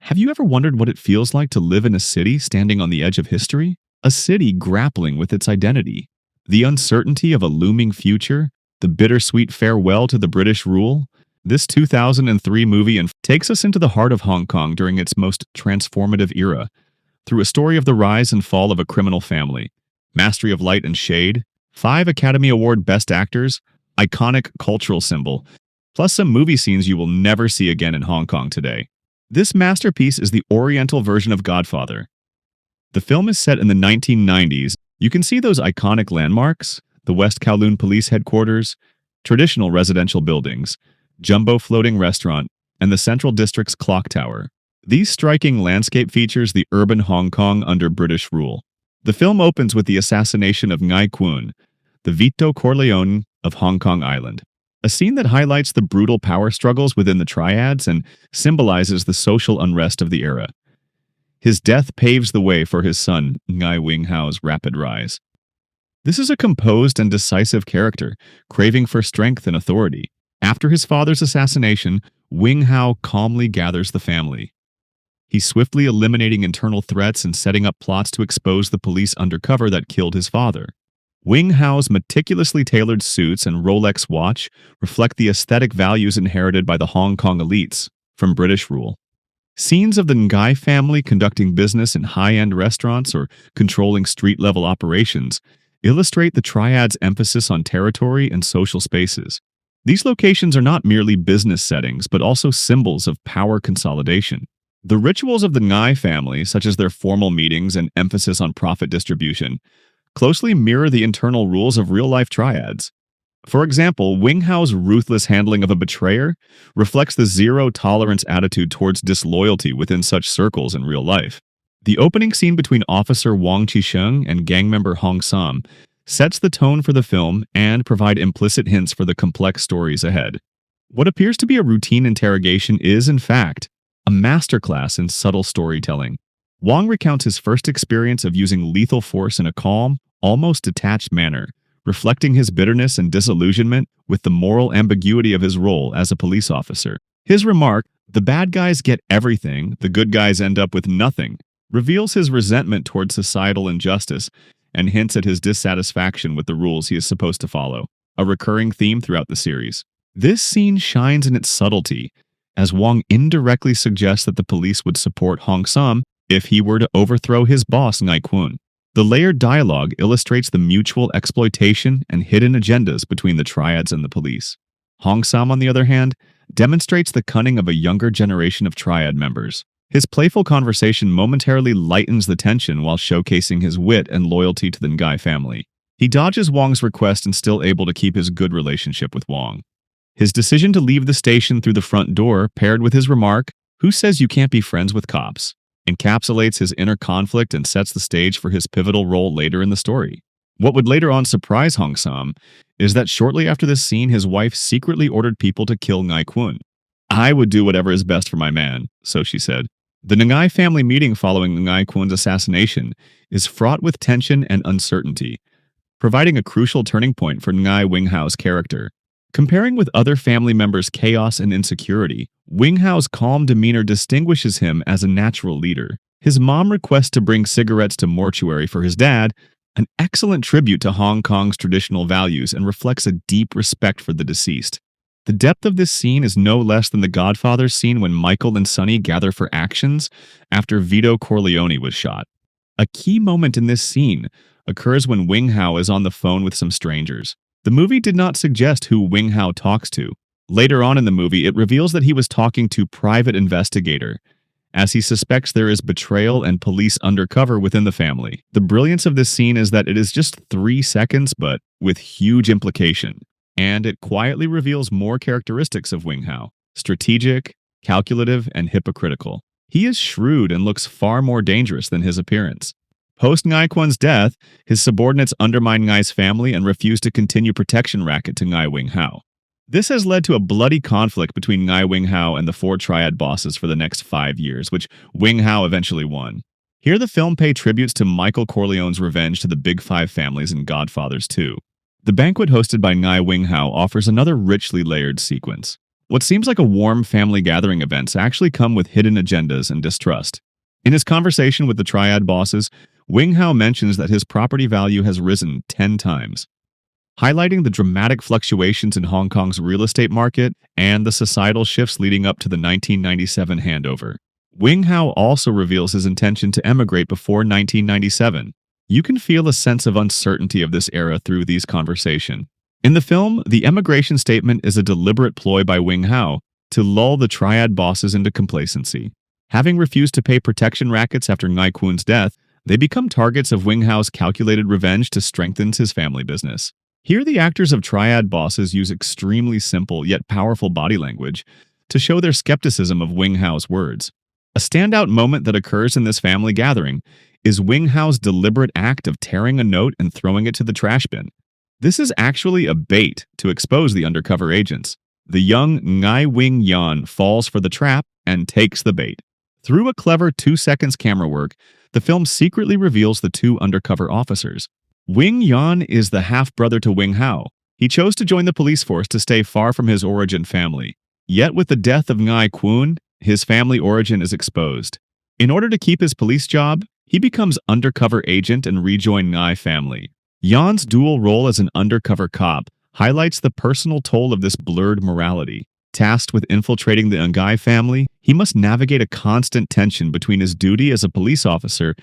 Have you ever wondered what it feels like to live in a city standing on the edge of history? A city grappling with its identity. The uncertainty of a looming future? The bittersweet farewell to the British rule? This 2003 movie takes us into the heart of Hong Kong during its most transformative era, through a story of the rise and fall of a criminal family, mastery of light and shade, 5 Academy Award Best Actors, iconic cultural symbol, plus some movie scenes you will never see again in Hong Kong today. This masterpiece is the Oriental version of Godfather. The film is set in the 1990s. You can see those iconic landmarks, the West Kowloon Police Headquarters, traditional residential buildings, jumbo floating restaurant, and the Central District's clock tower. These striking landscape features the urban Hong Kong under British rule. The film opens with the assassination of Ngai Wing-Hau, the Vito Corleone of Hong Kong Island. A scene that highlights the brutal power struggles within the triads and symbolizes the social unrest of the era. His death paves the way for his son, Ngai Wing-Hau's rapid rise. This is a composed and decisive character, craving for strength and authority. After his father's assassination, Wing-Hau calmly gathers the family. He's swiftly eliminating internal threats and setting up plots to expose the police undercover that killed his father. Wing-Hau's meticulously tailored suits and Rolex watch reflect the aesthetic values inherited by the Hong Kong elites from British rule. Scenes of the Ngai family conducting business in high-end restaurants or controlling street-level operations illustrate the triad's emphasis on territory and social spaces. These locations are not merely business settings, but also symbols of power consolidation. The rituals of the Ngai family, such as their formal meetings and emphasis on profit distribution, closely mirror the internal rules of real-life triads. For example, Wing-Hau's ruthless handling of a betrayer reflects the zero-tolerance attitude towards disloyalty within such circles in real life. The opening scene between Officer Wang Qisheng and gang member Hong Sam sets the tone for the film and provide implicit hints for the complex stories ahead. What appears to be a routine interrogation is, in fact, a masterclass in subtle storytelling. Wang recounts his first experience of using lethal force in a calm, almost detached manner, reflecting his bitterness and disillusionment with the moral ambiguity of his role as a police officer. His remark, "The bad guys get everything, the good guys end up with nothing," reveals his resentment towards societal injustice and hints at his dissatisfaction with the rules he is supposed to follow, a recurring theme throughout the series. This scene shines in its subtlety, as Wang indirectly suggests that the police would support Hong Sam if he were to overthrow his boss, Ngai Wing-Hau. The layered dialogue illustrates the mutual exploitation and hidden agendas between the triads and the police. Hong Sam, on the other hand, demonstrates the cunning of a younger generation of triad members. His playful conversation momentarily lightens the tension while showcasing his wit and loyalty to the Ngai family. He dodges Wang's request and still able to keep his good relationship with Wang. His decision to leave the station through the front door, paired with his remark, "Who says you can't be friends with cops?" encapsulates his inner conflict and sets the stage for his pivotal role later in the story. What would later on surprise Hong Sam is that shortly after this scene, his wife secretly ordered people to kill Ngai Wing-Hau. "I would do whatever is best for my man," so she said. The Ngai family meeting following Ngai Wing-Hau's assassination is fraught with tension and uncertainty, providing a crucial turning point for Ngai Wing-Hau's character. Comparing with other family members' chaos and insecurity, Wing-Hau's calm demeanor distinguishes him as a natural leader. His mom requests to bring cigarettes to mortuary for his dad, an excellent tribute to Hong Kong's traditional values and reflects a deep respect for the deceased. The depth of this scene is no less than the Godfather scene when Michael and Sonny gather for actions after Vito Corleone was shot. A key moment in this scene occurs when Wing-Hau is on the phone with some strangers. The movie did not suggest who Wing-Hau talks to. Later on in the movie, it reveals that he was talking to private investigator, as he suspects there is betrayal and police undercover within the family. The brilliance of this scene is that it is just 3 seconds, but with huge implication, and it quietly reveals more characteristics of Wing-Hau: strategic, calculative, and hypocritical. He is shrewd and looks far more dangerous than his appearance. Post Ngai Wing-Hau's death, his subordinates undermine Ngai's family and refuse to continue protection racket to Ngai Wing-Hau. This has led to a bloody conflict between Ngai Wing-Hau and the 4 triad bosses for the next 5 years, which Wing-Hau eventually won. Here the film pays tributes to Michael Corleone's revenge to the Big Five families in Godfathers II. The banquet hosted by Ngai Wing-Hau offers another richly layered sequence. What seems like a warm family gathering events actually come with hidden agendas and distrust. In his conversation with the triad bosses, Wing-Hau mentions that his property value has risen 10 times, highlighting the dramatic fluctuations in Hong Kong's real estate market and the societal shifts leading up to the 1997 handover. Wing-Hau also reveals his intention to emigrate before 1997. You can feel a sense of uncertainty of this era through these conversations. In the film, the emigration statement is a deliberate ploy by Wing-Hau to lull the triad bosses into complacency. Having refused to pay protection rackets after Ngai Wing-Hau's death, they become targets of Wing-Hau's calculated revenge to strengthen his family business. Here, the actors of triad bosses use extremely simple yet powerful body language to show their skepticism of Wing-Hau's words. A standout moment that occurs in this family gathering is Wing-Hau's deliberate act of tearing a note and throwing it to the trash bin. This is actually a bait to expose the undercover agents. The young Ngai Wing-Hau falls for the trap and takes the bait. Through a clever 2 seconds camera work, the film secretly reveals the two undercover officers. Wing-Hau is the half-brother to Wing-Hau. He chose to join the police force to stay far from his origin family. Yet with the death of Ngai Wing-Hau, his family origin is exposed. In order to keep his police job, he becomes undercover agent and rejoin Ngai family. Yan's dual role as an undercover cop highlights the personal toll of this blurred morality. Tasked with infiltrating the Ngai family, he must navigate a constant tension between his duty as a police officer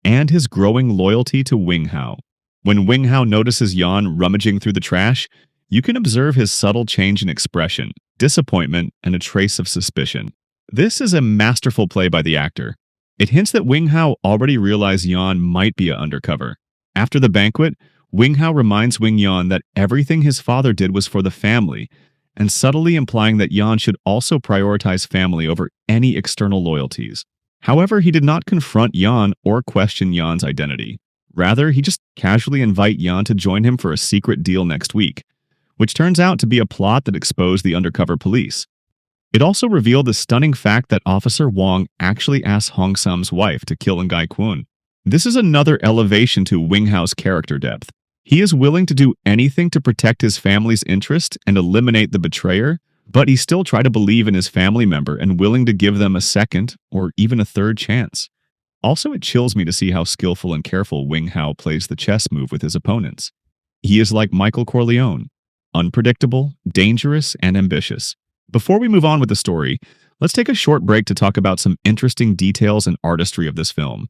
and his growing loyalty to Wing-Hau. When Wing-Hau notices Yan rummaging through the trash, you can observe his subtle change in expression, disappointment, and a trace of suspicion. This is a masterful play by the actor. It hints that Wing-Hau already realized Yan might be undercover. After the banquet, Wing-Hau reminds Wing-Hau that everything his father did was for the family, and subtly implying that Yan should also prioritize family over any external loyalties. However, he did not confront Yan or question Yan's identity. Rather, he just casually invited Yan to join him for a secret deal next week, which turns out to be a plot that exposed the undercover police. It also revealed the stunning fact that Officer Wong actually asked Hong Sam's wife to kill Ngai Wing-Hau. This is another elevation to Wing-Hau's character depth. He is willing to do anything to protect his family's interest and eliminate the betrayer, but he still tries to believe in his family member and willing to give them a second or even a third chance. Also, it chills me to see how skillful and careful Wing-Hau plays the chess move with his opponents. He is like Michael Corleone, unpredictable, dangerous, and ambitious. Before we move on with the story, let's take a short break to talk about some interesting details and artistry of this film.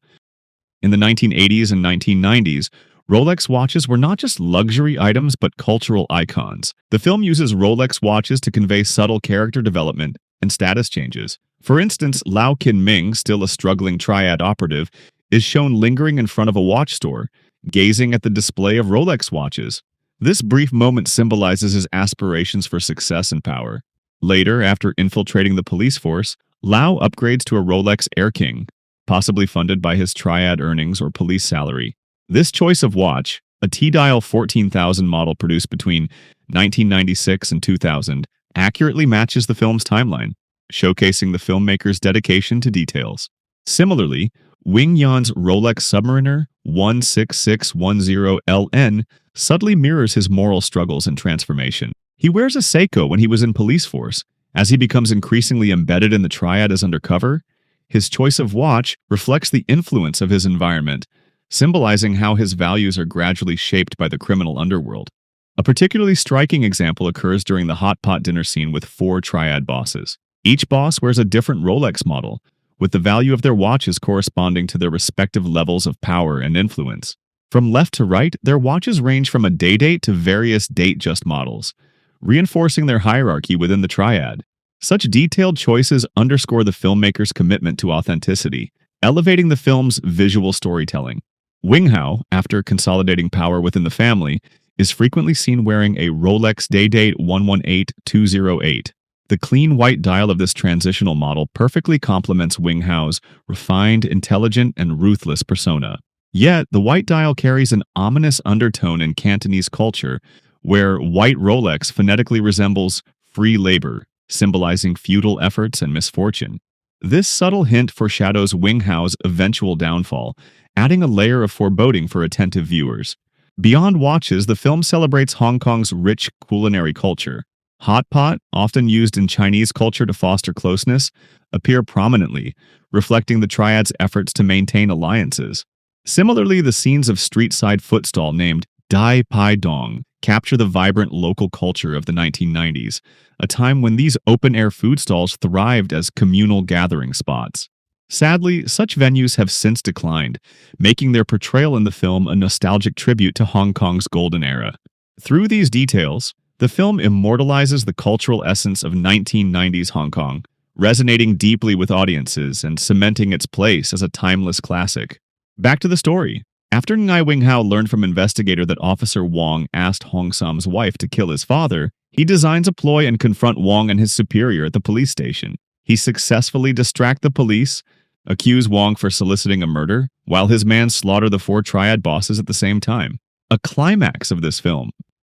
In the 1980s and 1990s, Rolex watches were not just luxury items but cultural icons. The film uses Rolex watches to convey subtle character development and status changes. For instance, Kin-Ming, still a struggling triad operative, is shown lingering in front of a watch store, gazing at the display of Rolex watches. This brief moment symbolizes his aspirations for success and power. Later, after infiltrating the police force, Lau upgrades to a Rolex Air King, possibly funded by his triad earnings or police salary. This choice of watch, a T-Dial 14,000 model produced between 1996 and 2000, accurately matches the film's timeline, showcasing the filmmaker's dedication to details. Similarly, Wing-Hau's Rolex Submariner 16610LN subtly mirrors his moral struggles and transformation. He wears a Seiko when he was in police force. As he becomes increasingly embedded in the triad as undercover, his choice of watch reflects the influence of his environment, symbolizing how his values are gradually shaped by the criminal underworld. A particularly striking example occurs during the Hotpot dinner scene with 4 triad bosses. Each boss wears a different Rolex model, with the value of their watches corresponding to their respective levels of power and influence. From left to right, their watches range from a day-date to various date-just models, reinforcing their hierarchy within the triad. Such detailed choices underscore the filmmaker's commitment to authenticity, elevating the film's visual storytelling. Wing-Hau, after consolidating power within the family, is frequently seen wearing a Rolex Day-Date 118208. The clean white dial of this transitional model perfectly complements Wing-Hau's refined, intelligent, and ruthless persona. Yet, the white dial carries an ominous undertone in Cantonese culture, where white Rolex phonetically resembles free labor, symbolizing feudal efforts and misfortune. This subtle hint foreshadows Wing-Hau's eventual downfall, adding a layer of foreboding for attentive viewers. Beyond watches, the film celebrates Hong Kong's rich culinary culture. Hotpot, often used in Chinese culture to foster closeness, appear prominently, reflecting the triad's efforts to maintain alliances. Similarly, the scenes of street-side Foodstall named Dai Pai Dong capture the vibrant local culture of the 1990s, a time when these open-air food stalls thrived as communal gathering spots. Sadly, such venues have since declined, making their portrayal in the film a nostalgic tribute to Hong Kong's golden era. Through these details, the film immortalizes the cultural essence of 1990s Hong Kong, resonating deeply with audiences and cementing its place as a timeless classic. Back to the story. After Ngai Wing-Hau learned from investigator that Officer Wong asked Hong Sam's wife to kill his father, he designs a ploy and confront Wong and his superior at the police station. He successfully distracts the police, accuse Wong for soliciting a murder, while his men slaughter the 4 triad bosses at the same time. A climax of this film.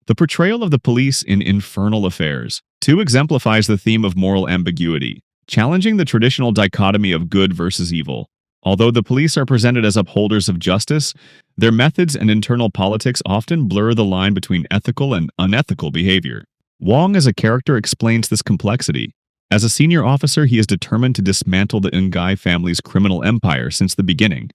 The portrayal of the police in Infernal Affairs II exemplifies the theme of moral ambiguity, challenging the traditional dichotomy of good versus evil. Although the police are presented as upholders of justice, their methods and internal politics often blur the line between ethical and unethical behavior. Wong as a character explains this complexity. As a senior officer, he is determined to dismantle the Ngai family's criminal empire since the beginning.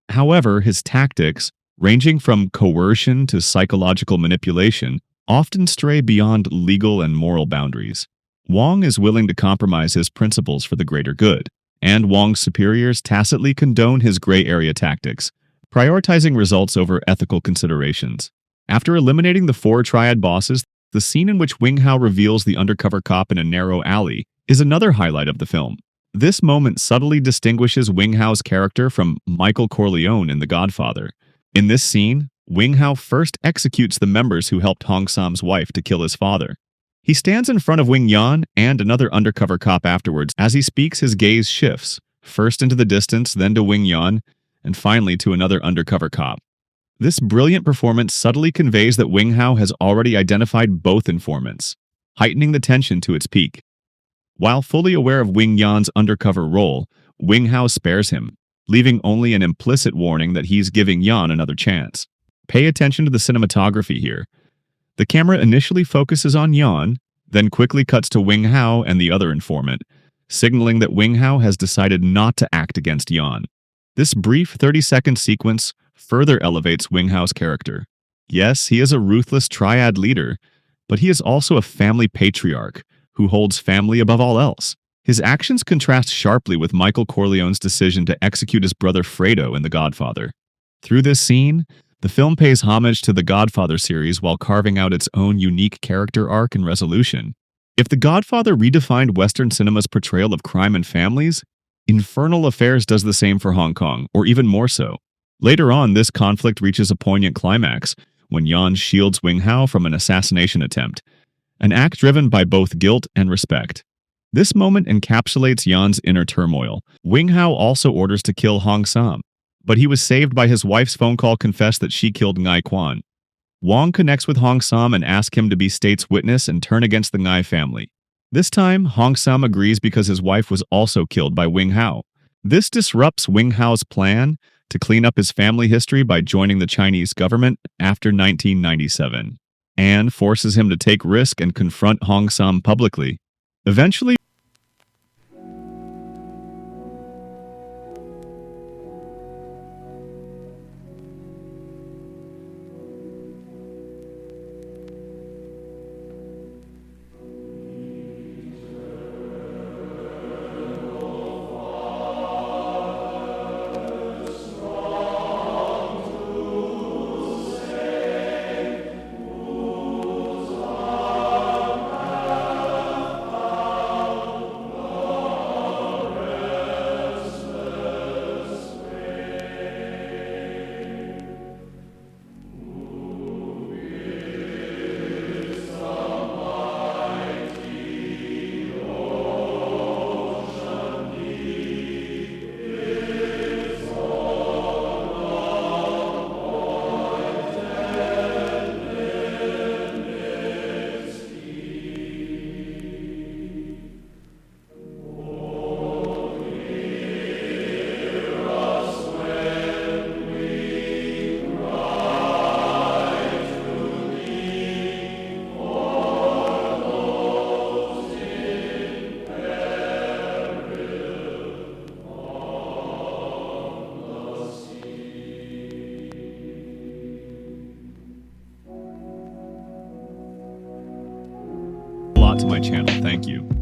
However, his tactics, ranging from coercion to psychological manipulation, often stray beyond legal and moral boundaries. Wong is willing to compromise his principles for the greater good, and Wong's superiors tacitly condone his gray area tactics, prioritizing results over ethical considerations. After eliminating the 4 triad bosses, the scene in which Wing-Hau reveals the undercover cop in a narrow alley is another highlight of the film. This moment subtly distinguishes Wing-Hau's character from Michael Corleone in The Godfather. In this scene, Wing-Hau first executes the members who helped Hong Sam's wife to kill his father. He stands in front of Wing Yan and another undercover cop afterwards. As he speaks, his gaze shifts, first into the distance, then to Wing Yan, and finally to another undercover cop. This brilliant performance subtly conveys that Wing-Hau has already identified both informants, heightening the tension to its peak. While fully aware of Wing Yan's undercover role, Wing-Hau spares him, leaving only an implicit warning that he's giving Yan another chance. Pay attention to the cinematography here. The camera initially focuses on Yan, then quickly cuts to Wing-Hau and the other informant, signaling that Wing-Hau has decided not to act against Yan. This brief 30-second sequence further elevates Wing-Hau's character. Yes, he is a ruthless triad leader, but he is also a family patriarch who holds family above all else. His actions contrast sharply with Michael Corleone's decision to execute his brother Fredo in The Godfather. Through this scene, the film pays homage to the Godfather series while carving out its own unique character arc and resolution. If The Godfather redefined Western cinema's portrayal of crime and families, Infernal Affairs does the same for Hong Kong, or even more so. Later on, this conflict reaches a poignant climax when Yan shields Wing-Hau from an assassination attempt, an act driven by both guilt and respect. This moment encapsulates Yan's inner turmoil. Wing-Hau also orders to kill Hong Sam, but he was saved by his wife's phone call confessed that she killed Ngai Quan. Wong connects with Hong Sam and asks him to be state's witness and turn against the Ngai family. This time, Hong Sam agrees because his wife was also killed by Wing-Hau. This disrupts Wing-Hau's plan to clean up his family history by joining the Chinese government after 1997, and forces him to take risk and confront Hong Sam publicly. Eventually, my channel. Thank you.